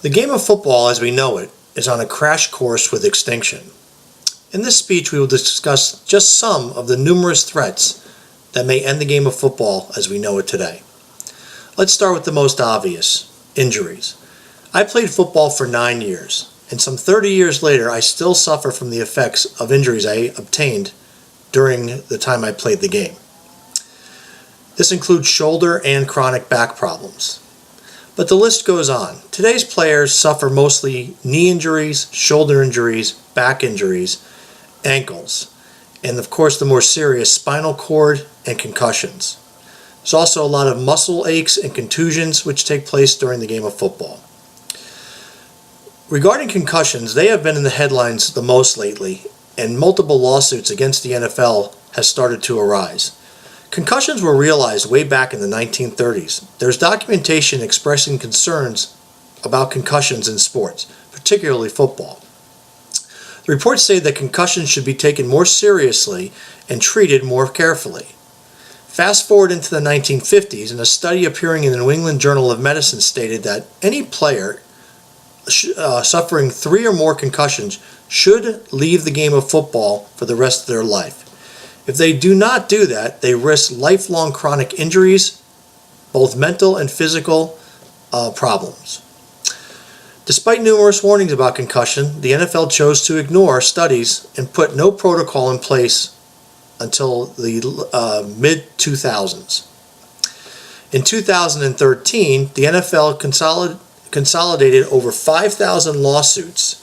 The game of football as we know it is on a crash course with extinction. In this speech we will discuss just some of the numerous threats that may end the game of football as we know it today. Let's start with the most obvious, injuries. I played football for 9 years, and some 30 years later I still suffer from the effects of injuries I obtained during the time I played the game. This includes shoulder and chronic back problems. But the list goes on. Today's players suffer mostly knee injuries, shoulder injuries, back injuries, ankles, and of course the more serious spinal cord and concussions. There's also a lot of muscle aches and contusions which take place during the game of football. Regarding concussions, they have been in the headlines the most lately, and multiple lawsuits against the NFL has started to arise. Concussions were realized way back in the 1930s. There's documentation expressing concerns about concussions in sports, particularly football. The reports say that concussions should be taken more seriously and treated more carefully. Fast forward into the 1950s, and a study appearing in the New England Journal of Medicine stated that any player suffering 3 or more concussions should leave the game of football for the rest of their life. If they do not do that, they risk lifelong chronic injuries, both mental and physical problems. Despite numerous warnings about concussion, the NFL chose to ignore studies and put no protocol in place until the mid-2000s. In 2013, the NFL consolidated over 5,000 lawsuits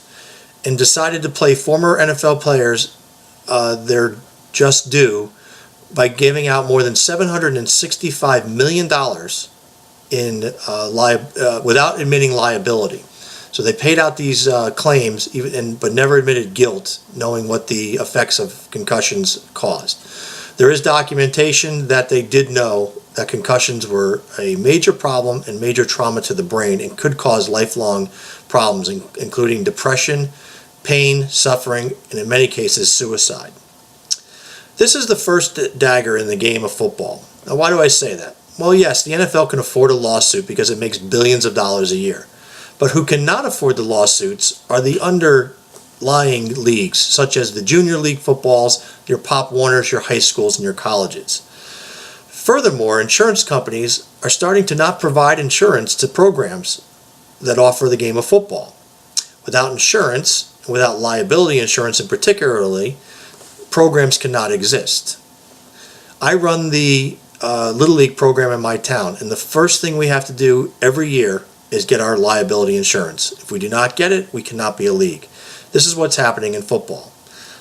and decided to pay former NFL players their just due by giving out more than $765 million without admitting liability. So they paid out these claims but never admitted guilt, knowing what the effects of concussions caused. There is documentation that they did know that concussions were a major problem and major trauma to the brain and could cause lifelong problems, including depression, pain, suffering, and in many cases suicide. This is the first dagger in the game of football. Now, why do I say that? Well, yes, the NFL can afford a lawsuit because it makes billions of dollars a year. But who cannot afford the lawsuits are the underlying leagues, such as the junior league footballs, your Pop Warners, your high schools, and your colleges. Furthermore, insurance companies are starting to not provide insurance to programs that offer the game of football. Without insurance, without liability insurance in particularly, programs cannot exist. I run the Little League program in my town, and the first thing we have to do every year is get our liability insurance. If we do not get it, we cannot be a league. This is what's happening in football.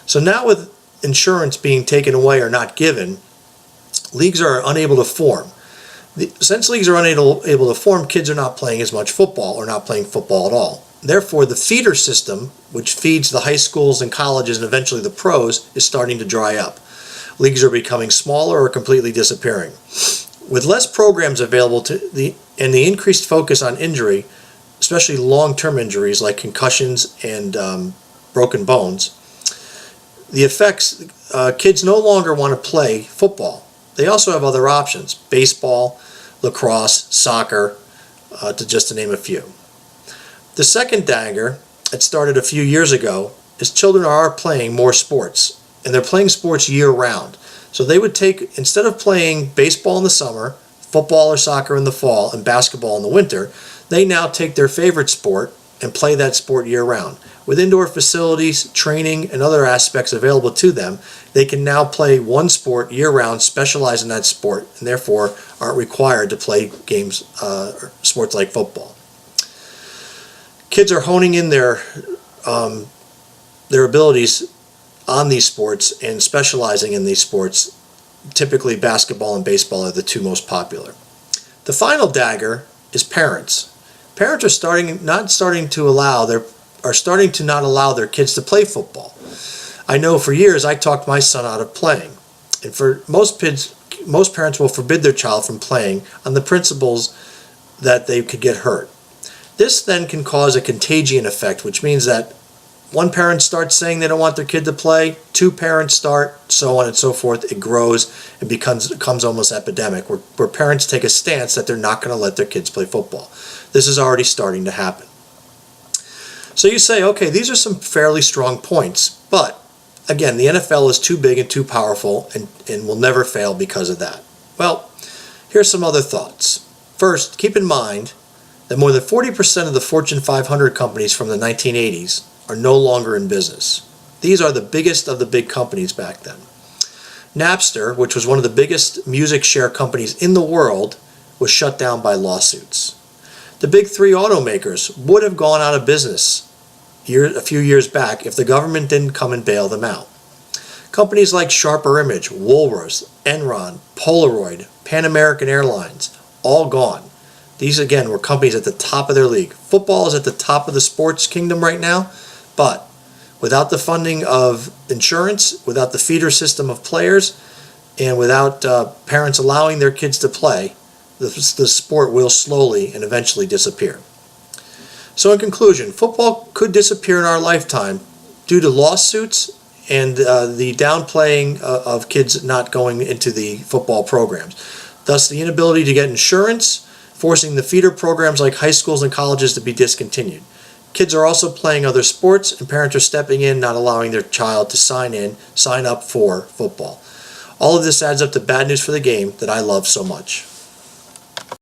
So now with insurance being taken away or not given, leagues are unable to form. Since leagues are unable to form, kids are not playing as much football or not playing football at all. Therefore, the feeder system, which feeds the high schools and colleges and eventually the pros, is starting to dry up. Leagues are becoming smaller or completely disappearing. With less programs available and the increased focus on injury, especially long-term injuries like concussions and broken bones, the effects, kids no longer want to play football. They also have other options: baseball, lacrosse, soccer, just to name a few. The second dagger, it started a few years ago, is children are playing more sports, and they're playing sports year-round. So they would take, instead of playing baseball in the summer, football or soccer in the fall, and basketball in the winter, they now take their favorite sport and play that sport year-round. With indoor facilities, training, and other aspects available to them, they can now play one sport year-round, specialize in that sport, and therefore aren't required to play games, sports like football. Kids are honing in their abilities on these sports and specializing in these sports. Typically basketball and baseball are the two most popular. The final dagger is parents. Parents are starting to not allow their kids to play football. I know for years I talked my son out of playing, and for most parents will forbid their child from playing on the principles that they could get hurt. This then can cause a contagion effect, which means that one parent starts saying they don't want their kid to play, 2 parents start, so on and so forth. It grows and becomes almost epidemic, where parents take a stance that they're not going to let their kids play football. This is already starting to happen. So you say, okay, these are some fairly strong points, but again, the NFL is too big and too powerful and will never fail because of that. Well, here's some other thoughts. First, keep in mind that more than 40% of the Fortune 500 companies from the 1980s are no longer in business. These are the biggest of the big companies back then. Napster, which was one of the biggest music share companies in the world, was shut down by lawsuits. The big three automakers would have gone out of business a few years back if the government didn't come and bail them out. Companies like Sharper Image, Woolworths, Enron, Polaroid, Pan American Airlines, all gone. These again were companies at the top of their league. Football is at the top of the sports kingdom right now, but without the funding of insurance, without the feeder system of players, and without parents allowing their kids to play, the sport will slowly and eventually disappear. So in conclusion, football could disappear in our lifetime due to lawsuits and the downplaying of kids not going into the football programs. Thus, the inability to get insurance, forcing the feeder programs like high schools and colleges to be discontinued. Kids are also playing other sports, and parents are stepping in, not allowing their child to sign up for football. All of this adds up to bad news for the game that I love so much.